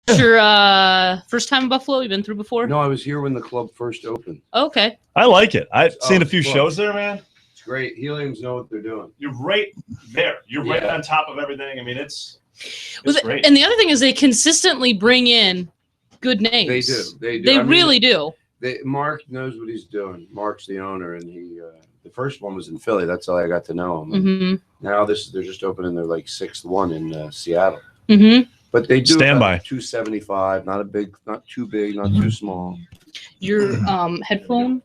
It's your first time in Buffalo? You've been through before? No, I was here when the club first opened. Okay. I like it. I've seen a few shows there, man. It's great. Heliums know what they're doing. You're right there. You're right on top of everything. I mean, it's great. And the other thing is they consistently bring in good names. They do. They do. They really do. Mark knows what he's doing. Mark's the owner, and he the first one was in Philly. That's how I got to know him. Mm-hmm. Now they're just opening their like sixth one in Seattle. Mm-hmm. But they do standby 275. Not too big, not too small. Your headphone.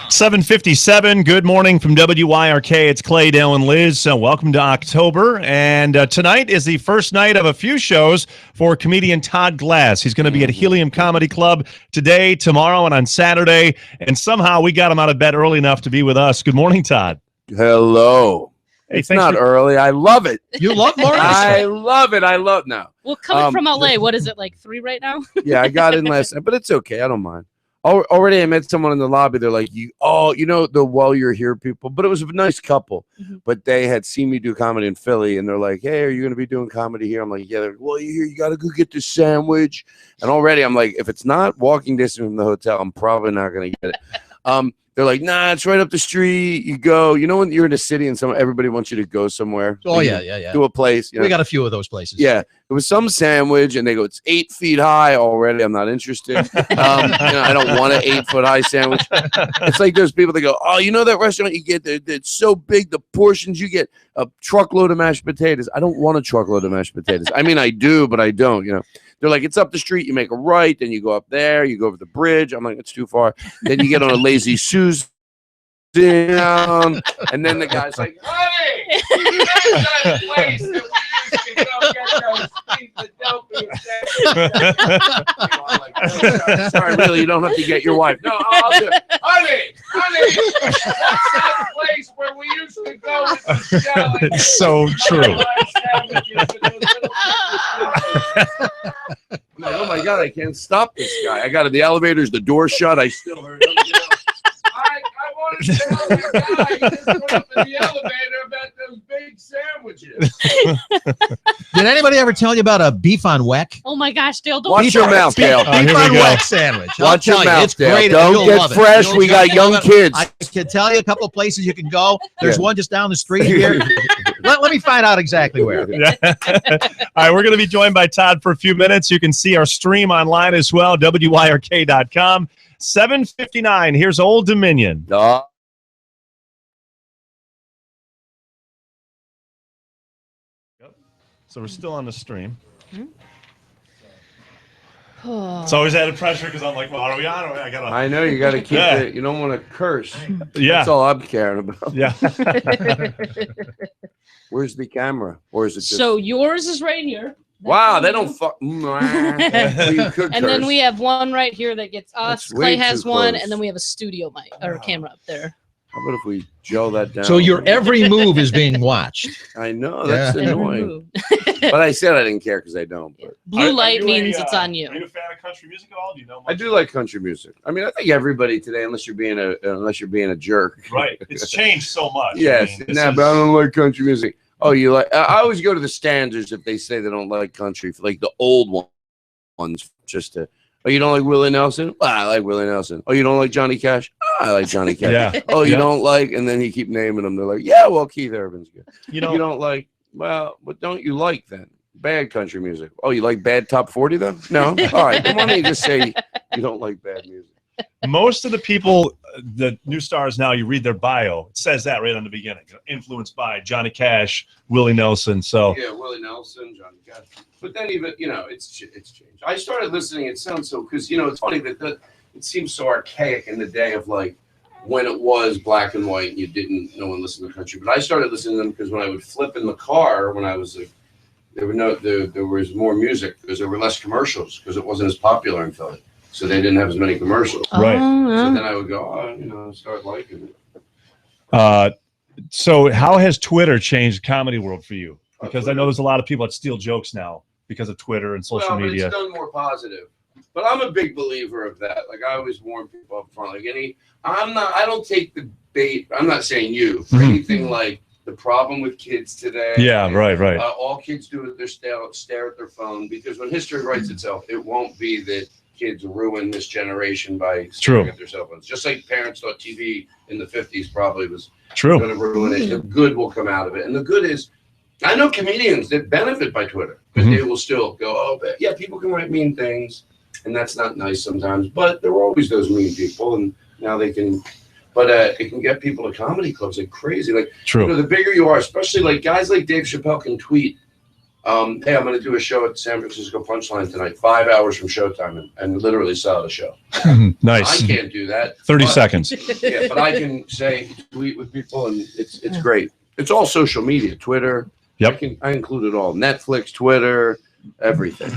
7:57. Good morning from WYRK. It's Clay, Dale, and Liz. So welcome to October. And tonight is the first night of a few shows for comedian Todd Glass. He's going to be at Helium Comedy Club today, tomorrow, and on Saturday. And somehow we got him out of bed early enough to be with us. Good morning, Todd. Hello. Hey, it's not early. I love it. You love morning? I love it. I love now. Well, coming from LA, what is it, like 3 right now? Yeah, I got in last night, but it's okay. I don't mind. Already I met someone in the lobby. They're like, you know, the while you're here people. But it was a nice couple. Mm-hmm. But they had seen me do comedy in Philly, and they're like, hey, are you going to be doing comedy here? I'm like, yeah. They're like, well, you're here. You got to go get this sandwich. And already I'm like, if it's not walking distance from the hotel, I'm probably not going to get it. They're like, nah, it's right up the street. You go. You know when you're in a city and everybody wants you to go somewhere? Oh, yeah. To a place. You know? We got a few of those places. Yeah. It was some sandwich, and they go, it's 8 feet high already. I'm not interested. I don't want an 8-foot-high sandwich. It's like those people that go, oh, you know that restaurant you get there? It's so big, the portions you get a truckload of mashed potatoes. I don't want a truckload of mashed potatoes. I mean, I do, but I don't, you know. They're like, it's up the street. You make a right, then you go up there. You go over the bridge. I'm like, it's too far. Then you get on a Lazy Susan down, and then the guy's like, hey, you guys that place that we used to go get those things. Sorry, really, you don't have to get your wife. No, I'll do it. Honey, what's that place where we used to go with the shell? It's so true. I'm like, oh my God, I can't stop this guy. I got the elevators, the door shut. I still heard him. I wanted to tell the guy he just went up in the elevator about those big sandwiches. Did anybody ever tell you about a beef on weck? Oh my gosh, Dale, don't watch your mouth, Dale. Beef on weck sandwich. Watch your mouth, it's Dale. great. Don't get fresh. We got young kids. I can tell you a couple of places you can go. There's one just down the street here. Let me find out exactly where. Yeah. All right, we're going to be joined by Todd for a few minutes. You can see our stream online as well, WYRK.com. 7:59. Here's Old Dominion. So we're still on the stream. It's always added pressure because I'm like, well, are we on? I know you got to keep it. You don't want to curse. Yeah, that's all I'm caring about. Yeah. Where's the camera? Or is it just... So yours is right here. Wow, they don't fuck. And then we have one right here that gets us. Clay has one, close. and then we have a studio mic or camera up there. How about if we gel that down? So your every move is being watched. I know, that's annoying. But I said I didn't care because I don't. But. Blue light means it's on you. Are you a fan of country music at all? Do you know much? I do like country music. I mean, I think everybody today, unless you're being a jerk. Right. It's changed so much. Yes. But I don't like country music. Oh, you like? I always go to the standards if they say they don't like country, for like the old ones, just to. Oh, you don't like Willie Nelson? Oh, I like Willie Nelson. Oh, you don't like Johnny Cash? Oh, I like Johnny Cash. Yeah. Oh, you don't like, and then he keep naming them. They're like, yeah, well, Keith Urban's good. You don't like, well, what don't you like then? Bad country music. Oh, you like bad top 40 then? No. All right. Then why don't you just say you don't like bad music? Most of the people, the new stars now, you read their bio. It says that right on the beginning. Influenced by Johnny Cash, Willie Nelson. So yeah, Willie Nelson, Johnny Cash. But then even it's changed. I started listening. It sounds so because it's funny that it seems so archaic in the day of like when it was black and white. And no one listened to country. But I started listening to them because when I would flip in the car when I was like, there was more music because there were less commercials because it wasn't as popular in Philly. So they didn't have as many commercials. Right. So then I would go, start liking it. So how has Twitter changed the comedy world for you? Because I know there's a lot of people that steal jokes now because of Twitter and social media. It's done more positive. But I'm a big believer of that. Like I always warn people up front. Like I don't take the bait. I'm not saying you for anything like the problem with kids today. Yeah, right. All kids do is they stare at their phone, because when history writes itself, it won't be that kids ruin this generation by staring at their cell phones. Just like parents thought TV in the 50s probably was going to ruin it. The good will come out of it. And the good is, I know comedians that benefit by Twitter, but they will still go, oh, but yeah, people can write mean things, and that's not nice sometimes. But there were always those mean people, and now they can. But it can get people to comedy clubs like crazy. Like, you know, the bigger you are, especially like guys like Dave Chappelle can tweet, hey, I'm going to do a show at San Francisco Punchline tonight, 5 hours from showtime, and literally sell the show. Nice. I can't do that. 30 seconds. Yeah, but I can tweet with people, and it's great. It's all social media, Twitter. Yep. I include it all. Netflix, Twitter, everything.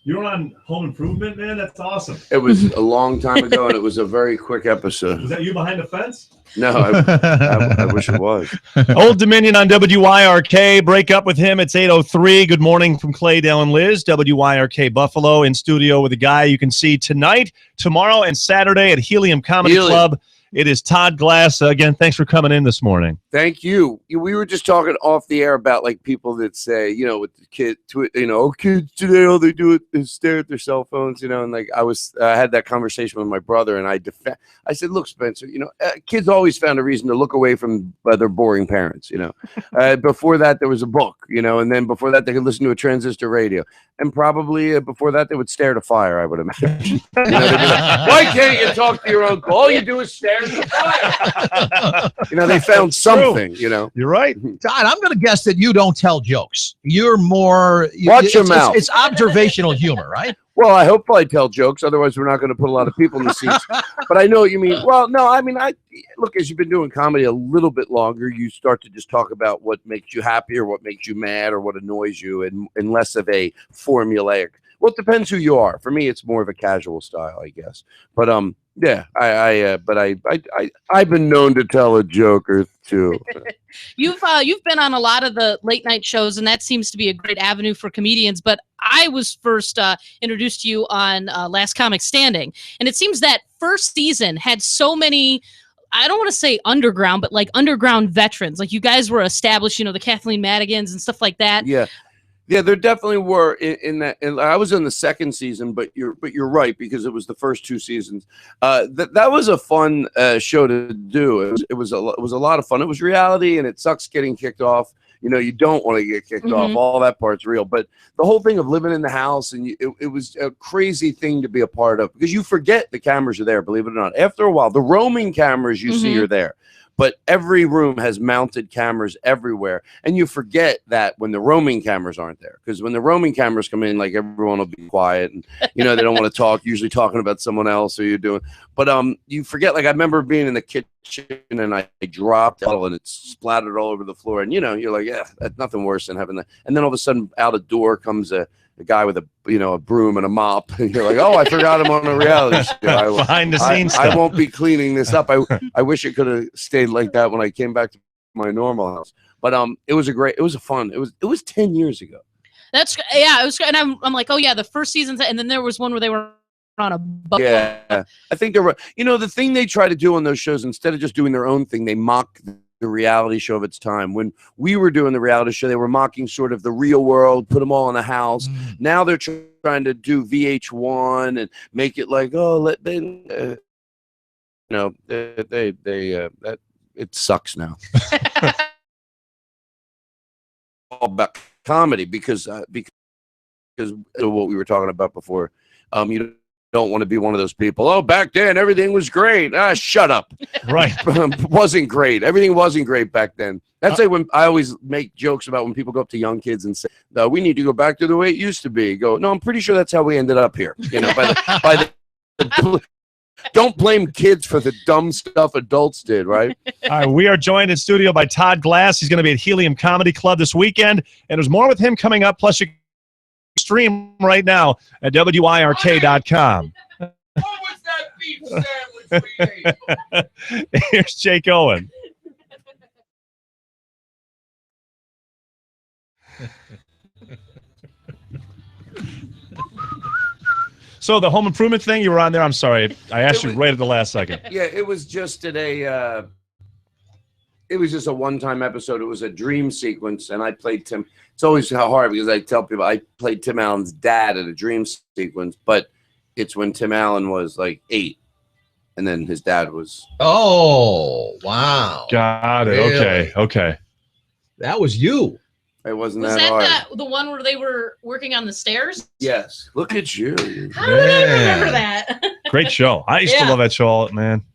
You were on Home Improvement, man? That's awesome. It was a long time ago, and it was a very quick episode. Was that you behind the fence? No, I wish it was. Old Dominion on WYRK. Break up with him. It's 8:03. Good morning from Clay, Dale, and Liz. WYRK Buffalo in studio with a guy you can see tonight, tomorrow, and Saturday at Helium Comedy Club. It is Todd Glass. Again, thanks for coming in this morning. Thank you. We were just talking off the air about like people that say, you know, with the kid, kids today, all they do is stare at their cell phones, you know, and like I had that conversation with my brother, and I said, look, Spencer, you know, kids always found a reason to look away from their boring parents, you know. Before that, there was a book, you know, and then before that, they could listen to a transistor radio. And probably before that, they would stare at a fire, I would imagine. You know, they'd be like, why can't you talk to your uncle? All you do is stare at the fire. You know, they found something, you know. You're right. Todd, I'm going to guess that you don't tell jokes. You're more... Watch your mouth. It's observational humor, right? Well, I hope I tell jokes. Otherwise, we're not going to put a lot of people in the seats. But I know what you mean. Well, no, I mean, look, as you've been doing comedy a little bit longer, you start to just talk about what makes you happy or what makes you mad or what annoys you, and less of a formulaic. Well, it depends who you are. For me, it's more of a casual style, I guess. But yeah, I've been known to tell a joke or two. You've been on a lot of the late night shows, and that seems to be a great avenue for comedians. But I was first introduced to you on Last Comic Standing, and it seems that first season had so many, I don't want to say underground, but like underground veterans. Like you guys were established, you know, the Kathleen Madigans and stuff like that. Yeah. Yeah, there definitely were in that. And I was in the second season, but you're right, because it was the first two seasons. That was a fun show to do. It was a lot of fun. It was reality, and it sucks getting kicked off. You know, you don't want to get kicked off. All that part's real. But the whole thing of living in the house, and it was a crazy thing to be a part of, because you forget the cameras are there, believe it or not. After a while, the roaming cameras you see are there. But every room has mounted cameras everywhere. And you forget that when the roaming cameras aren't there. Because when the roaming cameras come in, like, everyone will be quiet. And, you know, they don't want to talk, usually talking about someone else or you're doing. But you forget, like, I remember being in the kitchen and I dropped a bottle and it splattered all over the floor. And, you know, you're like, yeah, that's nothing worse than having that. And then all of a sudden out a door comes a guy with a broom and a mop, and you're like, oh, I forgot him on a reality show. Behind the scenes I won't be cleaning this up. I wish it could have stayed like that when I came back to my normal house. But it was fun. It was 10 years ago. It was, and I'm like, oh yeah, the first season, and then there was one where they were on a boat. Yeah, I think there were. You know, the thing they try to do on those shows, instead of just doing their own thing, they mock the reality show of its time. When we were doing the reality show, they were mocking sort of the real world, put them all in a house. Now they're trying to do VH1 and make it like, oh, it sucks now. All about comedy because of what we were talking about before. You don't want to be one of those people. Oh, back then everything was great. Shut up. Right. Wasn't great. Everything wasn't great back then. That's like when I always make jokes about when people go up to young kids and say, no, we need to go back to the way it used to be. Go, no, I'm pretty sure that's how we ended up here. You know, don't blame kids for the dumb stuff adults did, right? All right, we are joined in studio by Todd Glass. He's going to be at Helium Comedy Club this weekend, and there's more with him coming up. Plus, you can stream right now at WYRK.com. What was that beef sandwich we ate? Here's Jake Owen. So the home improvement thing, you were on there. I'm sorry, I asked you right at the last second. Yeah, it was just at a. It was just a one-time episode. It was a dream sequence, and I played Tim. It's always hard because I tell people I played Tim Allen's dad at a dream sequence, but it's when Tim Allen was like 8, and then his dad was. Oh, wow! Got it. Really? Okay. That was you. It wasn't Was that hard. that the one where they were working on the stairs? Yes. Look at you. How did I remember that? Great show. I used to love that show, man.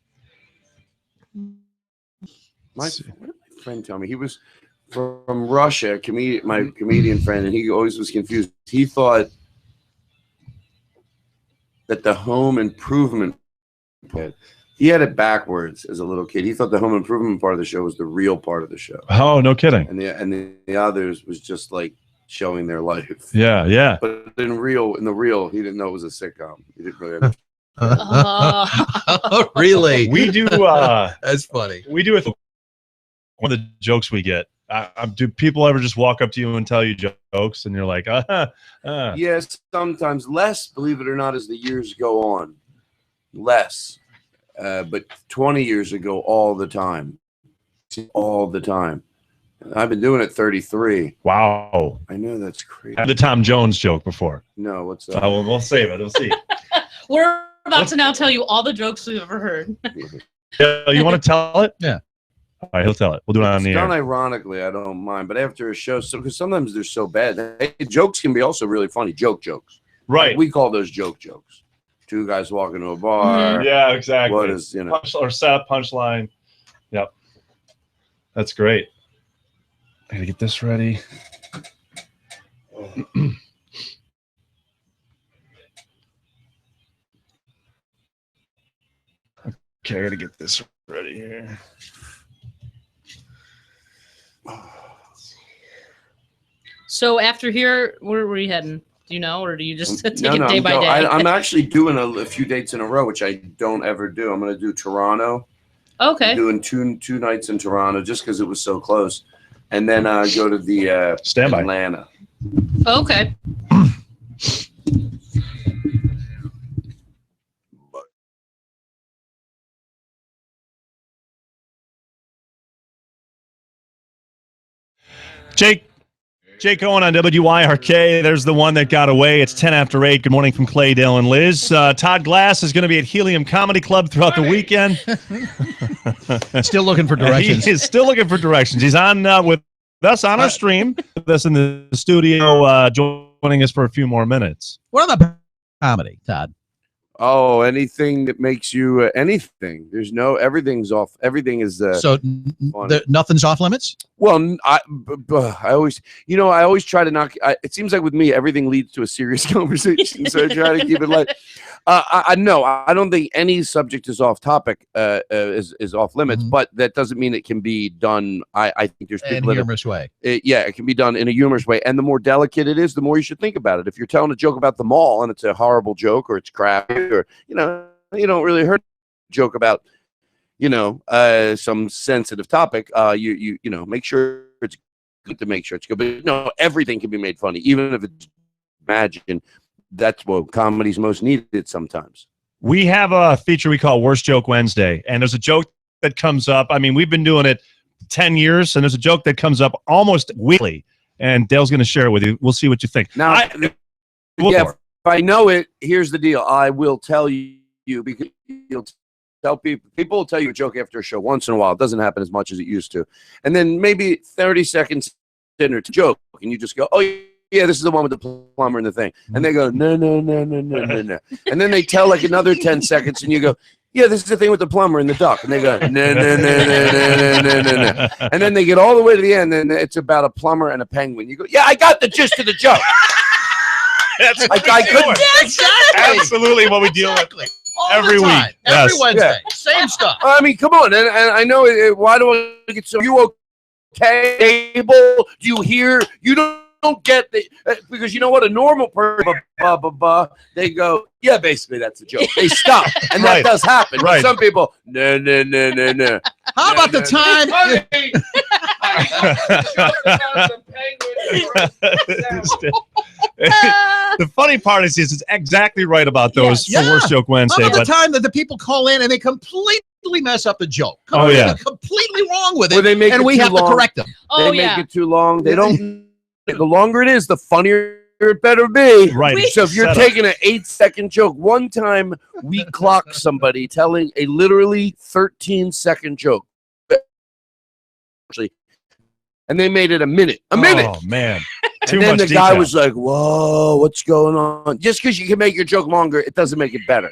What did my friend tell me? He was from Russia, my comedian friend, and he always was confused. He thought that the home improvement part, he had it backwards as a little kid. He thought the home improvement part of the show was the real part of the show. Oh, no kidding. And the others was just like showing their life. Yeah. But in the real, he didn't know it was a sitcom. He didn't really understand. Really? We do. That's funny. We do it. One of the jokes we get. Do people ever just walk up to you and tell you jokes, and you're like, Yes, sometimes less. Believe it or not, as the years go on, less. But 20 years ago, all the time. I've been doing it 33. Wow. I know that's crazy. I had the Tom Jones joke before. No, what's that? We'll save it. We'll see. We're about to now tell you all the jokes we've ever heard. Yeah, you want to tell it? Yeah. All right, he'll tell it. We'll do it on the Done air. ironically, I don't mind. But after a show, because sometimes they're so bad. Jokes can be also really funny. Jokes. Right. Like we call those jokes. 2 guys walking to a bar. Yeah, exactly. What is, or set punchline. Yep. That's great. I gotta get this ready. Okay, I gotta get this ready here. So after here, where were you heading? Do you know, or do you just take it day I'm by day? I'm actually doing a few dates in a row, which I don't ever do. I'm going to do Toronto. Okay. I'm doing two nights in Toronto just because it was so close, and then go to the Atlanta. Okay. Jake Owen on WYRK. There's the one that got away. It's 10 after 8. Good morning from Clay, Dale, and Liz. Todd Glass is going to be at Helium Comedy Club throughout the weekend. Still looking for directions. He is still looking for directions. He's on with us on our stream, with us in the studio, joining us for a few more minutes. What about comedy, Todd? Oh, anything that makes you anything. Everything's off. Everything is Nothing's off limits. Well, I always try to knock. It seems like with me, everything leads to a serious conversation, so I try to keep it light. I don't think any subject is off topic, is off limits, but that doesn't mean it can be done. I think there's people in a humorous way. It can be done in a humorous way, and the more delicate it is, the more you should think about it. If you're telling a joke about the mall and it's a horrible joke, or it's crappy, or you don't really hurt a joke about some sensitive topic, you make sure it's good to make sure it's good. But no, everything can be made funny, even if it's imagine. That's what comedy's most needed sometimes. We have a feature we call Worst Joke Wednesday, and there's a joke that comes up. I mean, we've been doing it 10 years, and there's a joke that comes up almost weekly, and Dale's going to share it with you. We'll see what you think. Now, if I know it, here's the deal. I will tell you because you'll tell people will tell you a joke after a show once in a while. It doesn't happen as much as it used to. And then maybe 30 seconds in to joke, and you just go, oh, yeah, this is the one with the plumber and the thing. And they go, no. And then they tell like another 10 seconds, and you go, yeah, this is the thing with the plumber and the duck. And they go, no. And then they get all the way to the end, and it's about a plumber and a penguin. You go, yeah, I got the gist of the joke. That's I couldn't. Exactly. Absolutely what we deal with every week. Every Yes. Wednesday. Same stuff. I mean, come on. And I know, why do I get so, you okay? Able? Do you hear? You don't get the, because you know what? A normal person, they go, yeah, basically that's a joke. They stop. And that does happen. Right. But some people, no. How about the time? The funny part is it's exactly right about those for Worst Joke Wednesday. How about the time that the people call in and they completely mess up the joke? Completely wrong with it. Or they make and it we too have long. to correct them. Oh, They make it too long. They don't. The longer it is, the funnier it better be. Right. So if you're taking an 8-second joke, one time we clocked somebody telling a literally 13-second joke. And they made it a minute. A minute. Oh, man. And then the guy was like, whoa, what's going on? Just because you can make your joke longer, it doesn't make it better.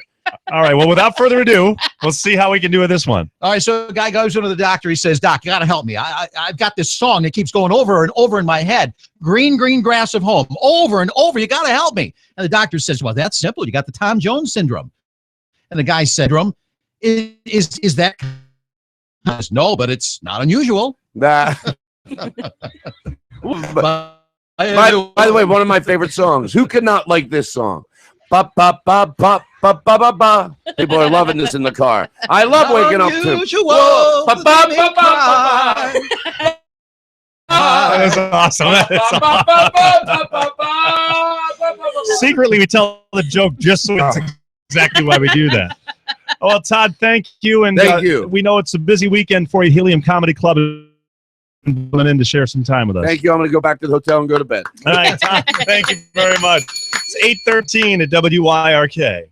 All right. Well, without further ado, we'll see how we can do with this one. All right. So the guy goes into the doctor. He says, Doc, you got to help me. I've got this song that keeps going over and over in my head. Green, green grass of home. Over and over. You got to help me. And the doctor says, well, that's simple. You got the Tom Jones syndrome. And the guy said, is that? No, but it's not unusual. By the way, one of my favorite songs. Who could not like this song? Ba ba ba ba ba ba ba ba. People are loving this in the car. I love waking up to. Ba ba ba ba ba. That is awesome. That is awesome. Secretly, we tell the joke just so it's exactly why we do that. Oh, well, Todd, thank you. And thank you. We know it's a busy weekend for you. Helium Comedy Club in to share some time with us. Thank you. I'm going to go back to the hotel and go to bed. All right, Todd, thank you very much. It's 8:13 at WYRK.